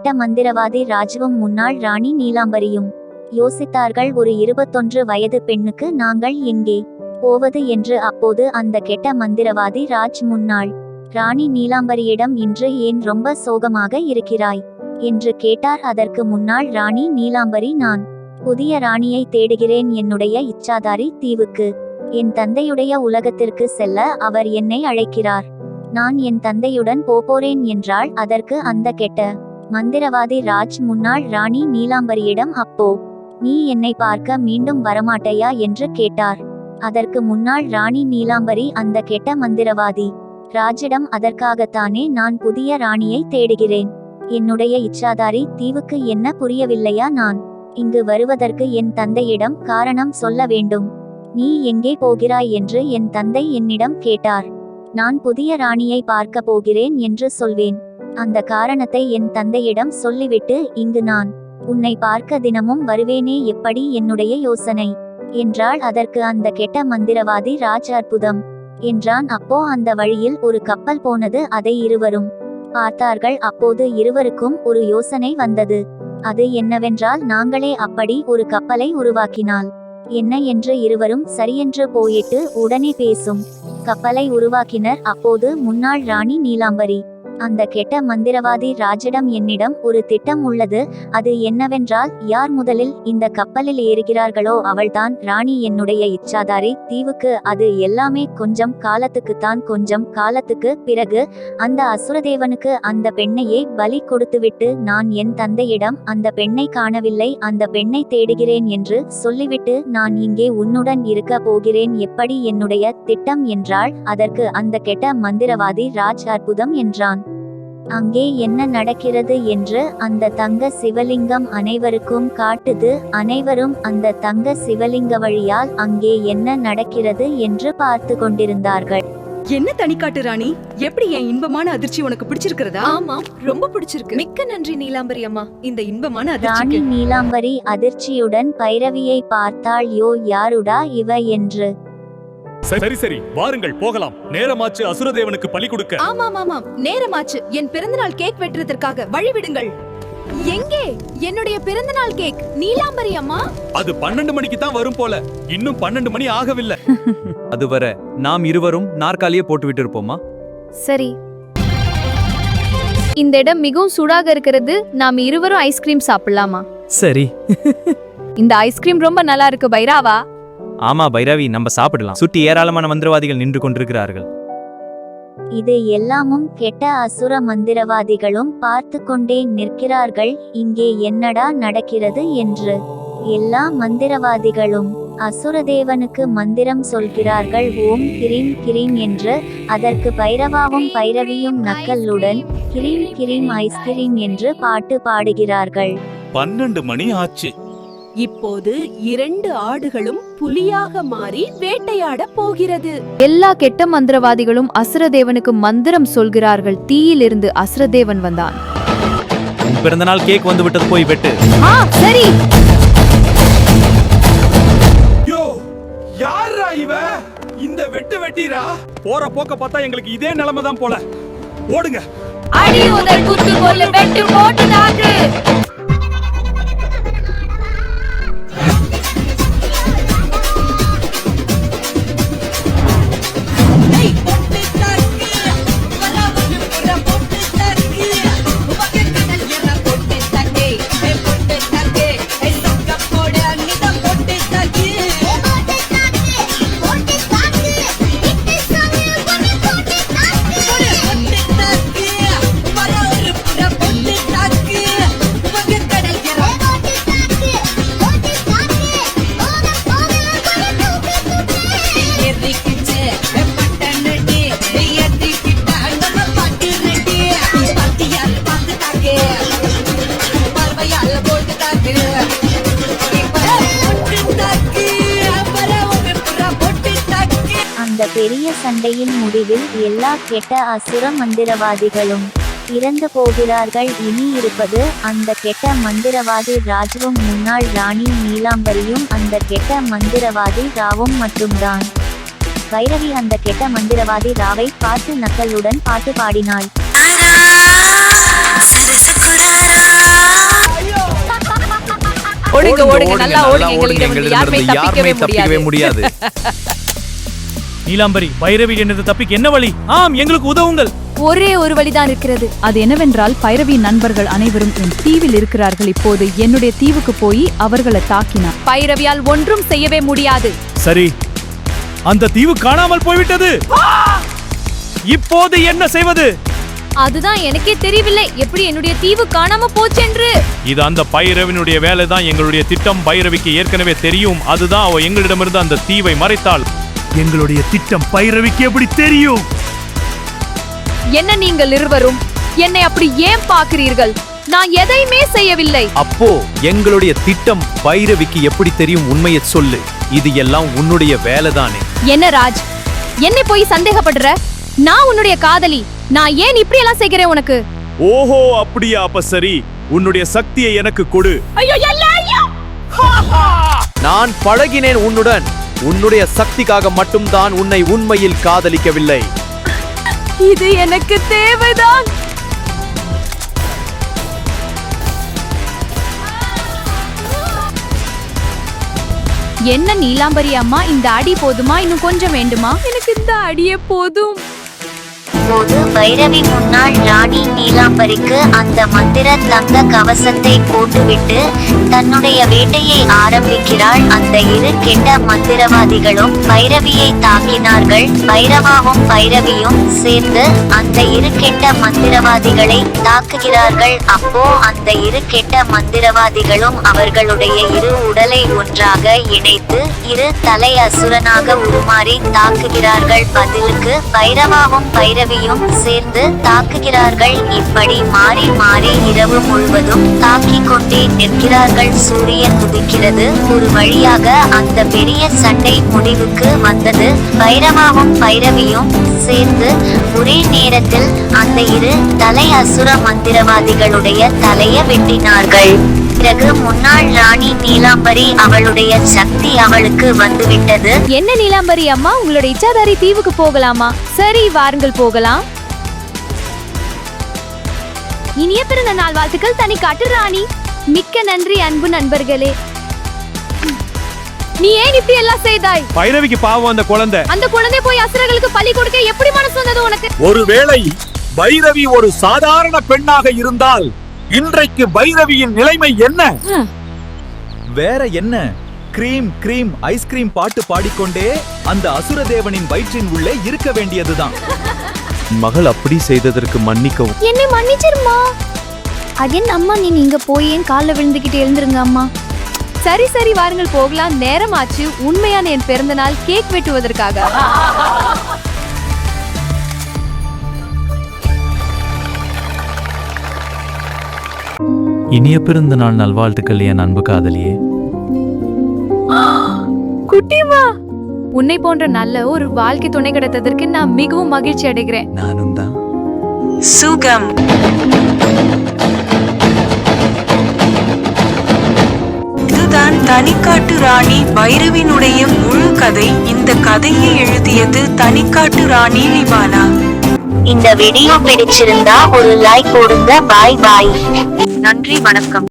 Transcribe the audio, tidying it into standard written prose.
கெட்ட மந்திரவாதி ராஜுவும் முன்னாள் ராணி நீலாம்பரியும் யோசித்தார்கள், ஒரு 21 வயது பெண்ணுக்கு நாங்கள் எங்கே போவது என்று. அப்போது அந்த கெட்ட மந்திரவாதி ராஜ் முன்னாள் ராணி நீலாம்பரியிடம், இன்று ஏன் ரொம்ப சோகமாக இருக்கிறாய் என்று கேட்டார். அதற்கு முன்னாள் ராணி நீலாம்பரி, நான் புதிய ராணியை தேடுகிறேன், என்னுடைய இச்சாதாரி தீவுக்கு, என் தந்தையுடைய உலகத்திற்கு செல்ல அவர் என்னை அழைக்கிறார், நான் என் தந்தையுடன் போறேன் என்றாள். அதற்கு அந்த கெட்ட மந்திரவாதி ராஜ் முன்னாள் ராணி நீலாம்பரியிடம், அப்போ நீ என்னை பார்க்க மீண்டும் வரமாட்டையா என்று கேட்டார். அதற்கு முன்னாள் ராணி நீலாம்பரி அந்த கெட்ட மந்திரவாதி ராஜிடம், அதற்காகத்தானே நான் புதிய ராணியை தேடுகிறேன், என்னுடைய இச்சாதாரி தீவுக்கு என்ன புரியவில்லையா, நான் இங்கு வருவதற்கு என் தந்தையிடம் காரணம் சொல்ல வேண்டும், நீ எங்கே போகிறாய் என்று என் தந்தை என்னிடம் கேட்டார், நான் புதிய ராணியை பார்க்க போகிறேன் என்று சொல்வேன், அந்த காரணத்தை என் தந்தையிடம் சொல்லிவிட்டு இங்கு நான் உன்னை பார்க்க தினமும் வருவேனே, எப்படி என்னுடைய யோசனை என்றாள். அதற்கு அந்த கெட்ட மந்திரவாதி ராஜ், அற்புதம் என்றான். அப்போ அந்த வழியில் ஒரு கப்பல் போனது, அதை இருவரும் பார்த்தார்கள். அப்போது இருவருக்கும் ஒரு யோசனை வந்தது, அது என்னவென்றால், நாங்களே அப்படி ஒரு கப்பலை உருவாக்கினால் என்ன என்று இருவரும் சரியென்று போயிட்டு உடனே பேசும் கப்பலை உருவாக்கினர். அப்போது முன்னாள் ராணி நீலாம்பரி அந்த கெட்ட மந்திரவாதி ராஜிடம், என்னிடம் ஒரு திட்டம் உள்ளது, அது என்னவென்றால், யார் முதலில் இந்த கப்பலில் ஏறுகிறார்களோ அவள்தான் ராணி என்னுடைய இச்சாதாரி தீவுக்கு, அது எல்லாமே கொஞ்சம் காலத்துக்குத்தான், கொஞ்சம் காலத்துக்கு பிறகு அந்த அசுரதேவனுக்கு அந்த பெண்ணையே பலி கொடுத்துவிட்டு நான் என் தந்தையிடம் அந்த பெண்ணை காணவில்லை, அந்த பெண்ணை தேடுகிறேன் என்று சொல்லிவிட்டு நான் இங்கே உன்னுடன் இருக்க போகிறேன், எப்படி என்னுடைய திட்டம் என்றாள். அதற்கு அந்த கெட்ட மந்திரவாதி ராஜ், அற்புதம் என்றான். அங்கே என்ன நடக்கிறது என்று அந்த தங்க சிவலிங்கம் அனைவருக்கும் காட்டுது. அனைவரும் அந்த தங்க சிவலிங்க வழியால் அங்கே என்ன நடக்கிறது என்று பார்த்து கொண்டிருந்தார்கள். என்ன தனிக்காட்டு ராணி, எப்படி என் இன்பமான அதிர்ச்சி உனக்கு பிடிச்சிருக்கிறதா? ஆமாம், ரொம்ப பிடிச்சிருக்கு. மிக்க நன்றி நீலாம்பரி அம்மா, இந்த இன்பமான ராணி நீலாம்பரி அதிர்ச்சியுடன் பைரவியை பார்த்தாள், யோ யாருடா இவ என்று. சரி சரி, வாருங்கள் போகலாம், நேரமாச்சு அசுரதேவனுக்கு பலி கொடுக்க. ஆமாம் ஆமாம், நேரமாச்சு, என் பிறந்தநாள் கேக் வெட்டுறதற்காக வழிவிடுங்கள். எங்கே என்னுடைய பிறந்தநாள் கேக் நீலாம்பரி அம்மா? அது 12 மணிக்கு தான் வரும் போல, இன்னும் 12 மணி ஆகவில்லை. அதுவரை நாம் இருவரும் நாற்காலியே போட்டுவிட்டு இருப்போமா? சரி. இந்த இடம் மிகவும் சூடாக இருக்கிறது, நாம் இருவரும் ஐஸ்கிரீம் சாப்பிடலாமா? சரி. இந்த ஐஸ்கிரீம் ரொம்ப நல்லா இருக்கு பைராவா. ஆமா பைரவி, நம்ம சாப்பிடலாம். சுற்றி ஏராளமான மந்திரவாதிகள் நின்று கொண்டிருக்கிறார்கள். இது எல்லாமும் கெட்ட அசுர மந்திரவாதிகளும் பார்த்து கொண்டே நிற்கிறார்கள், இங்கே என்னடா நடக்கிறது என்று. எல்லா மந்திரவாதிகளும் அசுரதேவனுக்கு மந்திரம் சொல்கிறார்கள், ஓம் கிரீம் கிரீம் என்று. அதற்கு பைரவாவும் பைரவியும் நக்கல்லுடன் கிரீம் கிரீம் ஐஸ்கிரீம் என்று பாட்டு பாடுகிறார்கள். 12 மணி ஆச்சு. இப்போது 2 ஆடுகளும் புலியாக மாறி வேட்டையாட போகிறது. எல்லா கெட்ட மந்திரவாதிகளும் அசுரதேவனுக்கு மந்திரம் சொல்கிறார்கள், தீயிலிருந்து அசுரதேவன் வந்தான். பிறந்தநாள் கேக் வந்து விட்டது, போய் வெட்டு. சரி. யாரா இவ? இந்த வெட்டு வெட்டிரா? போற போக்க பார்த்தா எங்களுக்கு இதே நிலைமை தான் போல. ஓடுங்க. அடி உதல் குத்து கொல்லு வெட்டு போட்டு தாக்கு. அந்த பெரிய சண்டையின் முடிவில் எல்லா கெட்ட அசுர மந்திரவாதிகளும் இறந்து போகிறார்கள். இனி இருப்பது அந்த கெட்ட மந்திரவாதி ராஜுவும் முன்னாள் ராணி நீலாம்பரியும் அந்த கெட்ட மந்திரவாதி ராவும் மட்டும்தான். பைரவி அந்த கெட்ட மந்திரவாதி ராவை பார்த்து நக்கலுடன் பாட்டு பாடினாள். ஓடுங்க ஓடுங்க நல்லா ஓடுங்க, எங்களிடமிருந்து யாருமே தப்பிக்கவே முடியாது. நீலாம்பரி, பைரவி என்னது தப்பிக்க என்ன வழி? ஆம், எங்களுக்கு உதவுங்கள். ஒரே ஒரு வழிதான் இருக்கிறது. அது என்னவென்றால் பைரவியின் நண்பர்கள் அனைவரும் என் தீவில் இருக்கிறார்கள். இப்போது என்னுடைய தீவுக்கு போய் அவர்களை தாக்கினார். பைரவியால் ஒன்றும் செய்யவே முடியாது. சரி, அந்த தீவு காணாமல் போய்விட்டது. இப்போது என்ன செய்வது? அதுதான் எனக்கே தெரியவில்லை, எப்படி என்னுடைய தீவு காணாம போச்சென்று. இது அந்த பைரவினுடைய வேலைதான். எங்களுடைய திட்டம் பைரவிக்கு ஏற்கனவே தெரியும். அதுதான் அவ எங்களிடமிருந்து அந்த தீவை மறைத்தாள். எங்களுடைய திட்டம் பைரவிக்கு எப்படி தெரியும்? என்ன நீங்கள் இருவரும் என்னை அப்படி ஏன் பார்க்கிறீர்கள்? நான் எதையுமே செய்யவில்லை. அப்போ எங்களுடைய திட்டம் பைரவிக்கு எப்படி தெரியும்? உண்மையை சொல்லு. இது எல்லாம் உன்னுடைய வேலைதானே? என்ன ராஜ், என்னை போய் சந்தேகப்படுற? நான் உன்னுடைய காதலி. நான் ஏன் இப்படி எல்லாம் செய்கிறேன் உனக்கு? ஓஹோ, அப்படியா? அப்ப சரி, உன்னுடைய சக்தியை எனக்கு கொடு. நான் பழகினேன் உன்னுடன். உன்னுடைய சக்திக்காக மட்டும்தான் உன்னை உண்மையில் காதலிக்கவில்லை. இது எனக்கு தேவைதான். என்ன நீலாம்பரி அம்மா, இந்த அடி போதுமா? இன்னும் கொஞ்சம் வேண்டுமா? எனக்கு இந்த அடியே போதும். போது பைரவி முன்னாள் ராணி நீலாம்பரிக்கு அந்த மந்திர தங்க கவசத்தை போட்டுவிட்டு தன்னுடைய வேட்டையை ஆரம்பிக்கிறாள். அந்த இரு கெட்ட மந்திரவாதிகளும் பைரவியை தாக்கினார்கள். பைரவாவும் பைரவியும் சேர்ந்து அந்த இரு கெட்ட மந்திரவாதிகளை தாக்குகிறார்கள். அப்போ அந்த இரு கெட்ட மந்திரவாதிகளும் அவர்களுடைய இரு உடலை ஒன்றாக இணைத்து இரு தலை அசுரனாக உருமாறி தாக்குகிறார்கள். பதிலுக்கு பைரவாவும் பைரவியும் சேர்ந்து தாக்குகிறார்கள். இப்படி மாறி மாறி இரவு முழுவதும் தாக்கிக் கொண்டே நிற்கிறார்கள். சூரியன் உதிக்கிறது. ஒரு வழியாக அந்த பெரிய சண்டை முடிவுக்கு வந்தது. பைரவாவும் பைரவியும் சேர்ந்து ஒரே நேரத்தில் அந்த இரு தலை அசுர மந்திரவாதிகளுடைய தலையை வெட்டினார்கள். பிறகு முன்னாள் ராணி நீலாம்பரி அவளுடைய சக்தி அவளுக்கு வந்துவிட்டது. என்ன நீலாம்பரி அம்மா, உங்களுடைய இச்சாதாரி தீவுக்கு போகலாமா? சரி, வாருங்கள் போகலாம். இனிய பிறந்த நாள் வாழ்த்துக்கள் தனிக்காட்டு ராணி. மிக்க நன்றி அன்பு நண்பர்களே. நீ ஏன் இப்படி எல்லாம் செய்தாய்? பைரவிக்கு பாவம் அந்த குழந்தை. அந்த குழந்தை போய் அசுரர்களுக்கு பலி கொடுக்க எப்படி மனசு வந்தது உனக்கு? ஒருவேளை பைரவி ஒரு சாதாரண பெண்ணாக இருந்தால் இன்றைக்கு பைரவியின் நிலைமை என்ன? வேற என்ன? கிரீம் கிரீம் ஐஸ்கிரீம் பாட்டு பாடிக்கொண்டே அந்த அசுரதேவனின் வயிற்றின் உள்ளே இருக்க வேண்டியதுதான். மகள் அப்படி செய்ததற்கு மன்னிக்கவும். என்னை மன்னிச்சிருமா. அது என்ன அம்மா, நீ இங்க போய் என் காலில் விழுந்துகிட்டு எழுந்துருங்க அம்மா. சரி சரி, வாருங்கள் போகலாம். நேரமாச்சு. உண்மையான என் பிறந்த நாள் கேக் வெட்டுவதற்காக. இனிய பிறந்த நாள் நல்வாழ்த்துக்கள் என் அன்பு காதலியே. குட்டிமா, உன்னை போன்ற நல்ல ஒரு வாழ்க்கை துணை கிடைத்ததற்கு நான் மிகவும் மகிழ்ச்சி அடைகிறேன். நானும் தான். சுகம். இதுதான் தனிக்காட்டு ராணி பைரவினுடைய முழு கதை. இந்த கதையை எழுதியது தனிக்காட்டு ராணி லிபானா. இந்த வீடியோ பிடிச்சிருந்தா ஒரு லைக் போடுங்க. பாய் பாய். நன்றி, வணக்கம்.